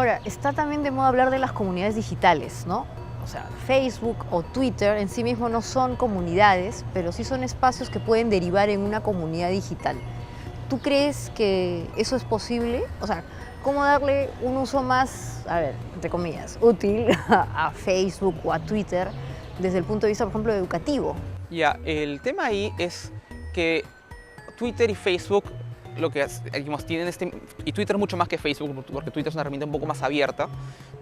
Ahora, está también de moda hablar de las comunidades digitales, ¿no? O sea, Facebook o Twitter en sí mismo no son comunidades, pero sí son espacios que pueden derivar en una comunidad digital. ¿Tú crees que eso es posible? O sea, ¿cómo darle un uso más, a ver, entre comillas, útil a Facebook o a Twitter desde el punto de vista, por ejemplo, educativo? Ya, el tema ahí es que Twitter y Facebook lo que digamos, tienen y Twitter mucho más que Facebook, porque Twitter es una herramienta un poco más abierta,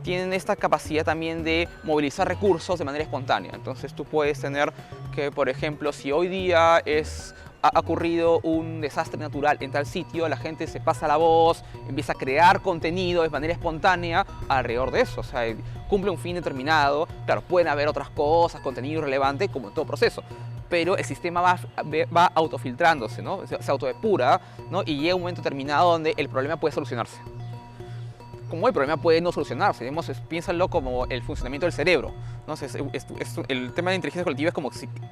tienen esta capacidad también de movilizar recursos de manera espontánea. Entonces tú puedes tener que, por ejemplo, si hoy día ha ocurrido un desastre natural en tal sitio, la gente se pasa la voz, empieza a crear contenido de manera espontánea alrededor de eso. O sea, cumple un fin determinado. Claro, pueden haber otras cosas, contenido relevante, como en todo proceso. Pero el sistema va autofiltrándose, ¿no? Se autodepura, ¿no? Y llega un momento determinado donde el problema puede solucionarse. Como el problema puede no solucionarse, digamos, piénsalo como el funcionamiento del cerebro, ¿no? El tema de la inteligencia colectiva es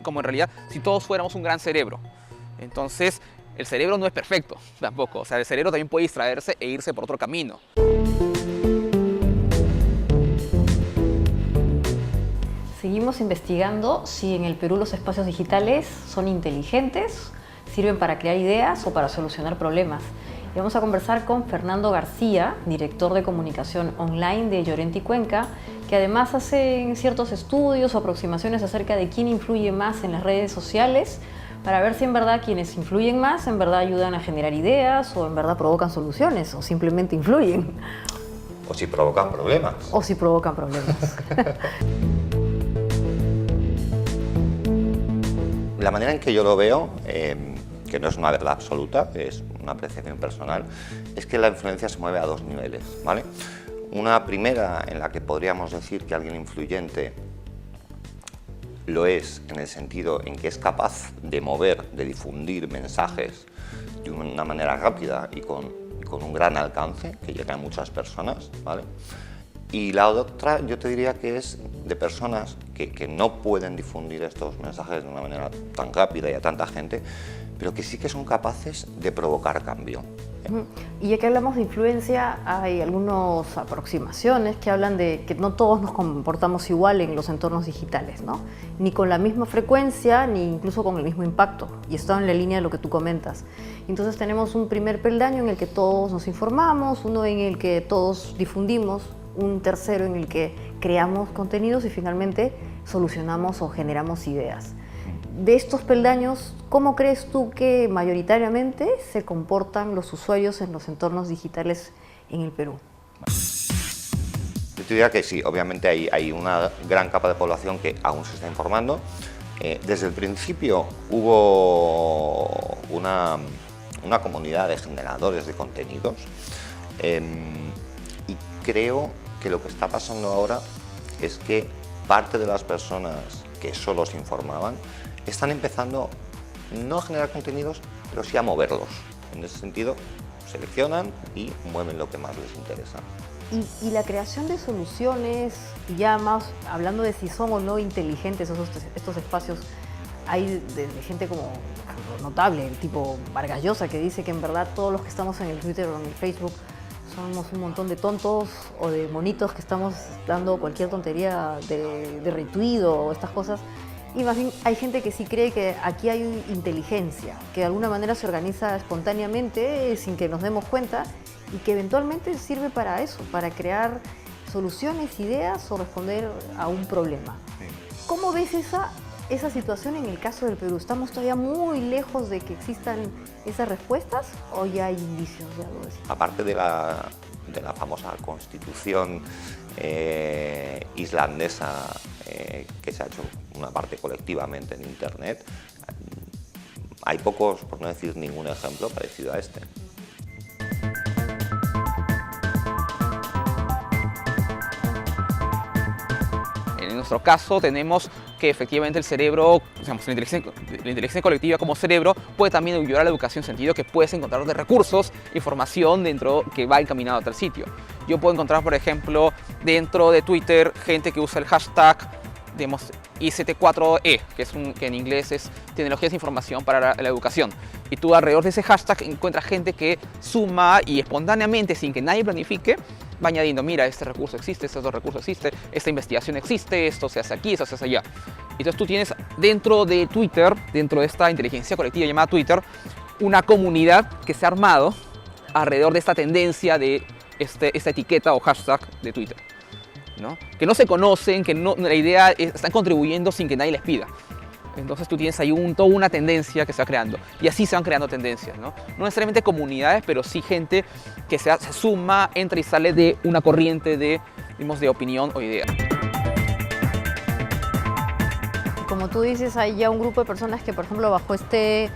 como en realidad si todos fuéramos un gran cerebro. Entonces, el cerebro no es perfecto tampoco. O sea, el cerebro también puede distraerse e irse por otro camino. Seguimos investigando si en el Perú los espacios digitales son inteligentes, sirven para crear ideas o para solucionar problemas. Y vamos a conversar con Fernando García, director de comunicación online de Llorenti Cuenca, que además hace ciertos estudios o aproximaciones acerca de quién influye más en las redes sociales, para ver si en verdad quienes influyen más en verdad ayudan a generar ideas o en verdad provocan soluciones o simplemente influyen. O si provocan problemas. O si provocan problemas. La manera en que yo lo veo, que no es una verdad absoluta, es una apreciación personal, es que la influencia se mueve a dos niveles, ¿vale? Una primera en la que podríamos decir que alguien influyente lo es en el sentido en que es capaz de mover, de difundir mensajes de una manera rápida y con un gran alcance, que llega a muchas personas, ¿vale? Y la otra, yo te diría que es de personas que no pueden difundir estos mensajes de una manera tan rápida y a tanta gente, pero que sí que son capaces de provocar cambio. Y ya que hablamos de influencia, hay algunas aproximaciones que hablan de que no todos nos comportamos igual en los entornos digitales, ¿no? Ni con la misma frecuencia, ni incluso con el mismo impacto. Y esto en la línea de lo que tú comentas. Entonces tenemos un primer peldaño en el que todos nos informamos, uno en el que todos difundimos, un tercero en el que creamos contenidos y finalmente solucionamos o generamos ideas. De estos peldaños, ¿cómo crees tú que mayoritariamente se comportan los usuarios en los entornos digitales en el Perú? Yo te diría que sí, obviamente hay una gran capa de población que aún se está informando. Desde el principio hubo una comunidad de generadores de contenidos y creo que lo que está pasando ahora es que parte de las personas que solo se informaban están empezando no a generar contenidos, pero sí a moverlos. En ese sentido, seleccionan y mueven lo que más les interesa. Y la creación de soluciones, ya más hablando de si son o no inteligentes estos espacios, hay de gente como notable, el tipo Vargas Llosa, que dice que en verdad todos los que estamos en el Twitter o en el Facebook somos un montón de tontos o de monitos que estamos dando cualquier tontería de retweet o estas cosas. Y más bien hay gente que sí cree que aquí hay inteligencia, que de alguna manera se organiza espontáneamente sin que nos demos cuenta y que eventualmente sirve para eso, para crear soluciones, ideas o responder a un problema. ¿Cómo ves esa situación en el caso del Perú? ¿Estamos todavía muy lejos de que existan esas respuestas o ya hay indicios de algo así? Aparte de la famosa constitución islandesa que se ha hecho una parte colectivamente en Internet, hay pocos, por no decir ningún ejemplo parecido a este. En nuestro caso tenemos que efectivamente el cerebro, digamos, la inteligencia colectiva como cerebro puede también ayudar a la educación en sentido que puedes encontrar de recursos, información dentro que va encaminado a tal sitio. Yo puedo encontrar, por ejemplo, dentro de Twitter gente que usa el hashtag, digamos, ICT4E, que en inglés es Tecnologías de Información para la Educación. Y tú alrededor de ese hashtag encuentras gente que suma y espontáneamente, sin que nadie planifique, va añadiendo, mira, este recurso existe, este otro recurso existe, esta investigación existe, esto se hace aquí, esto se hace allá. Entonces tú tienes dentro de Twitter, dentro de esta inteligencia colectiva llamada Twitter, una comunidad que se ha armado alrededor de esta tendencia de esta etiqueta o hashtag de Twitter, ¿no? Que no se conocen, que la idea es, están contribuyendo sin que nadie les pida. Entonces tú tienes ahí toda una tendencia que se va creando. Y así se van creando tendencias, ¿no? No necesariamente comunidades, pero sí gente que se suma, entra y sale de una corriente de, digamos, de opinión o idea. Como tú dices, hay ya un grupo de personas que, por ejemplo, bajo este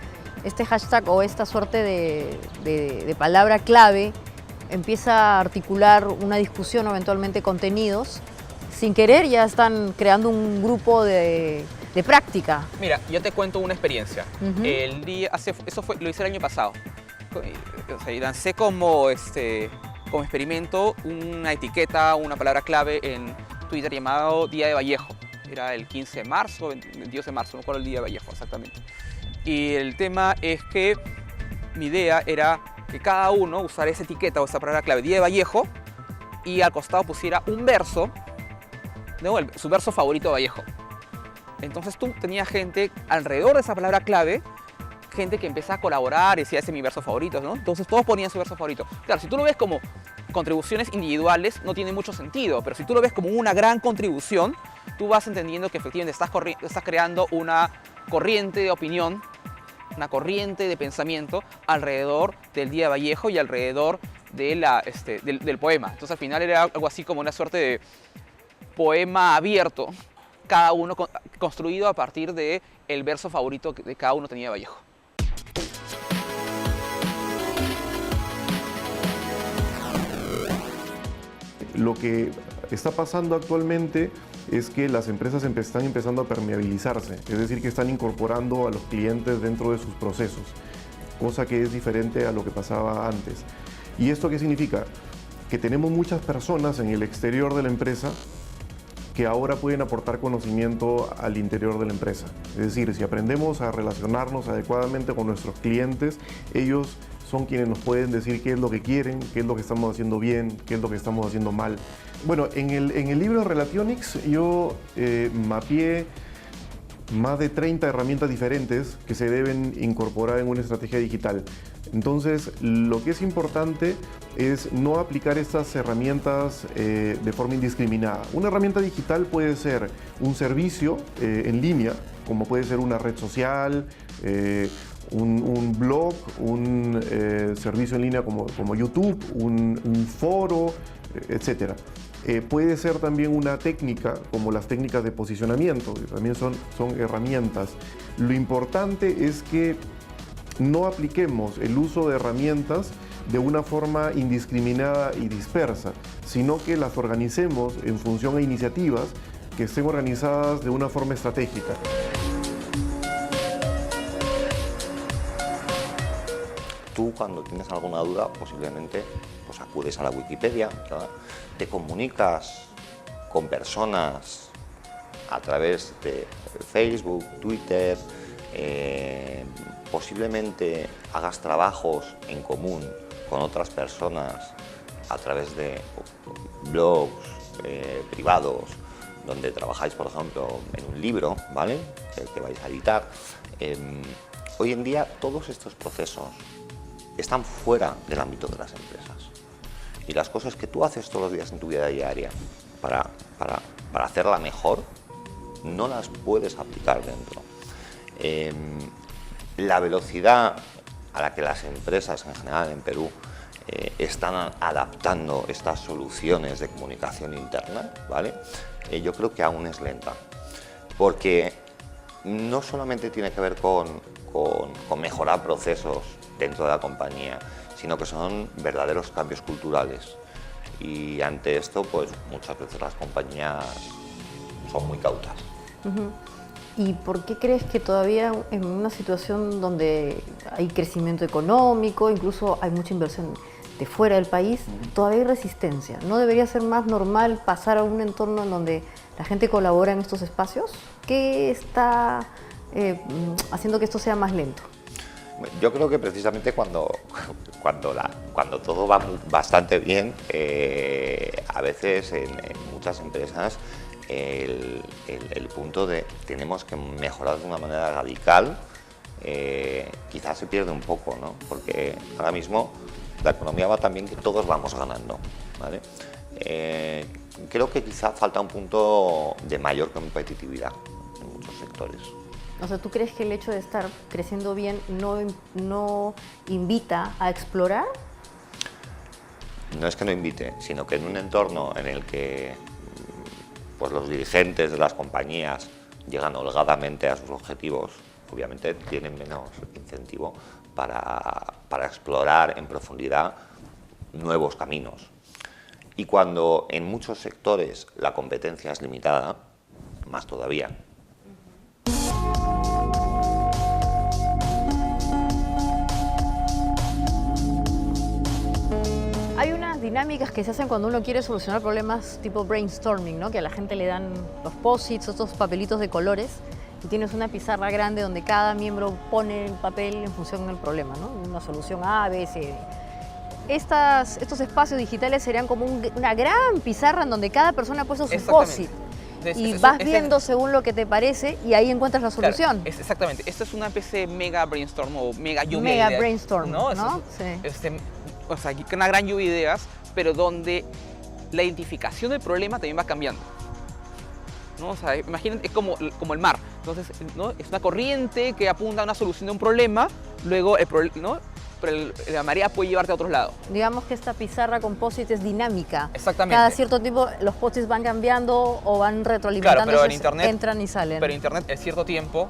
hashtag o esta suerte de palabra clave, empieza a articular una discusión o eventualmente contenidos. Sin querer ya están creando un grupo de práctica. Mira, yo te cuento una experiencia. Lo hice el año pasado. O sea, lancé como experimento una etiqueta, una palabra clave en Twitter llamado Día de Vallejo. Era el 15 de marzo, 22 de marzo, no recuerdo el Día de Vallejo exactamente. Y el tema es que mi idea era que cada uno usara esa etiqueta o esa palabra clave, Día de Vallejo, y al costado pusiera un verso, su verso favorito de Vallejo. Entonces tú tenías gente alrededor de esa palabra clave, gente que empezaba a colaborar y decía, ese es mi verso favorito, ¿no? Entonces todos ponían su verso favorito. Claro, si tú lo ves como contribuciones individuales, no tiene mucho sentido, pero si tú lo ves como una gran contribución, tú vas entendiendo que efectivamente estás creando una corriente de opinión, una corriente de pensamiento alrededor del Día de Vallejo y alrededor de del poema. Entonces al final era algo así como una suerte de poema abierto, cada uno construido a partir del verso favorito que cada uno tenía de Vallejo. Lo que está pasando actualmente es que las empresas están empezando a permeabilizarse, es decir, que están incorporando a los clientes dentro de sus procesos, cosa que es diferente a lo que pasaba antes. ¿Y esto qué significa? Que tenemos muchas personas en el exterior de la empresa que ahora pueden aportar conocimiento al interior de la empresa. Es decir, si aprendemos a relacionarnos adecuadamente con nuestros clientes, ellos son quienes nos pueden decir qué es lo que quieren, qué es lo que estamos haciendo bien, qué es lo que estamos haciendo mal. Bueno, en el libro Relationix yo mapeé más de 30 herramientas diferentes que se deben incorporar en una estrategia digital. Entonces, lo que es importante es no aplicar estas herramientas de forma indiscriminada. Una herramienta digital puede ser un servicio en línea, como puede ser una red social, un blog, un servicio en línea como YouTube, un foro, etc. Puede ser también una técnica, como las técnicas de posicionamiento, que también son herramientas. Lo importante es que no apliquemos el uso de herramientas de una forma indiscriminada y dispersa, sino que las organicemos en función a iniciativas que estén organizadas de una forma estratégica. Tú, cuando tienes alguna duda, posiblemente pues acudes a la Wikipedia, ¿verdad? Te comunicas con personas a través de Facebook, Twitter, posiblemente hagas trabajos en común con otras personas a través de blogs privados, donde trabajáis, por ejemplo, en un libro, ¿vale? que vais a editar. Hoy en día todos estos procesos están fuera del ámbito de las empresas. Y las cosas que tú haces todos los días en tu vida diaria para hacerla mejor, no las puedes aplicar dentro. La velocidad a la que las empresas en general en Perú están adaptando estas soluciones de comunicación interna, ¿vale? Yo creo que aún es lenta, porque no solamente tiene que ver con mejorar procesos dentro de la compañía, sino que son verdaderos cambios culturales. Y ante esto, pues muchas veces las compañías son muy cautas. ¿Y por qué crees que todavía en una situación donde hay crecimiento económico, incluso hay mucha inversión de fuera del país, todavía hay resistencia. ¿No debería ser más normal pasar a un entorno en donde la gente colabora en estos espacios? ¿Qué está haciendo que esto sea más lento? Yo creo que precisamente cuando todo va bastante bien, a veces en muchas empresas el punto de tenemos que mejorar de una manera radical quizás se pierde un poco, ¿no? Porque ahora mismo la economía va tan bien que todos vamos ganando, ¿vale? Creo que quizá falta un punto de mayor competitividad en muchos sectores. O sea, ¿tú crees que el hecho de estar creciendo bien no invita a explorar? No es que no invite, sino que en un entorno en el que pues, los dirigentes de las compañías llegan holgadamente a sus objetivos, obviamente tienen menos incentivo para explorar en profundidad nuevos caminos. Y cuando en muchos sectores la competencia es limitada, más todavía. Hay unas dinámicas que se hacen cuando uno quiere solucionar problemas tipo brainstorming, ¿no? Que a la gente le dan los post-its, estos papelitos de colores, y tienes una pizarra grande donde cada miembro pone el papel en función del problema, ¿no? Una solución A, B, C, D. Estos espacios digitales serían como una gran pizarra en donde cada persona ha puesto su post-it. Y vas viendo según lo que te parece y ahí encuentras la solución. Claro, exactamente. Esto es una especie de mega brainstorm o mega lluvia Mega de ideas, brainstorm, ¿no? Sí. O sea, una gran lluvia de ideas, pero donde la identificación del problema también va cambiando, ¿no? O sea, imagínate, es como el mar. Entonces, ¿no? Es una corriente que apunta a una solución de un problema, luego ¿no? Pero la marea puede llevarte a otros lados. Digamos que esta pizarra con post-it es dinámica. Exactamente. Cada cierto tiempo los post-its van cambiando o van retroalimentando, claro, pero en Internet, entran y salen. Pero en Internet, en cierto tiempo,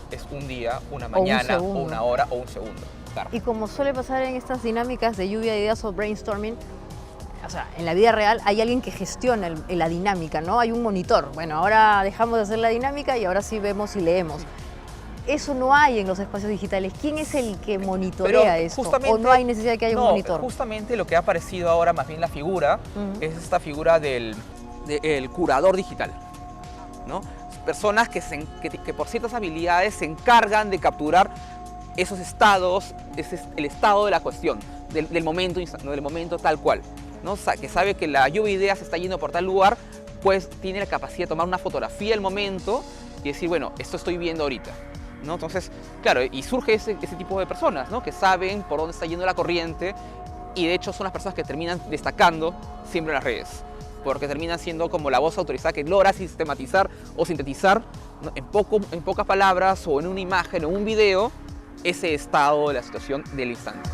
es un día, una mañana, o una hora o un segundo. Claro. Y como suele pasar en estas dinámicas de lluvia de ideas o brainstorming, o sea, en la vida real hay alguien que gestiona la dinámica, ¿no? Hay un monitor. Bueno, ahora dejamos de hacer la dinámica y ahora sí vemos y leemos. Eso no hay en los espacios digitales. ¿Quién es el que monitorea esto? ¿O no hay necesidad de que haya un monitor? Justamente lo que ha aparecido ahora, más bien la figura, es esta figura del curador digital, ¿no? Personas que por ciertas habilidades se encargan de capturar esos estados, el estado de la cuestión, del momento tal cual, ¿no? O sea, que sabe que la lluvia de ideas se está yendo por tal lugar, pues tiene la capacidad de tomar una fotografía del momento y decir, bueno, esto estoy viendo ahorita, ¿no? Entonces, claro, y surge ese tipo de personas, ¿no? Que saben por dónde está yendo la corriente y de hecho son las personas que terminan destacando siempre en las redes, porque terminan siendo como la voz autorizada que logra sistematizar o sintetizar, ¿no? en pocas palabras o en una imagen o un video ese estado de la situación del instante.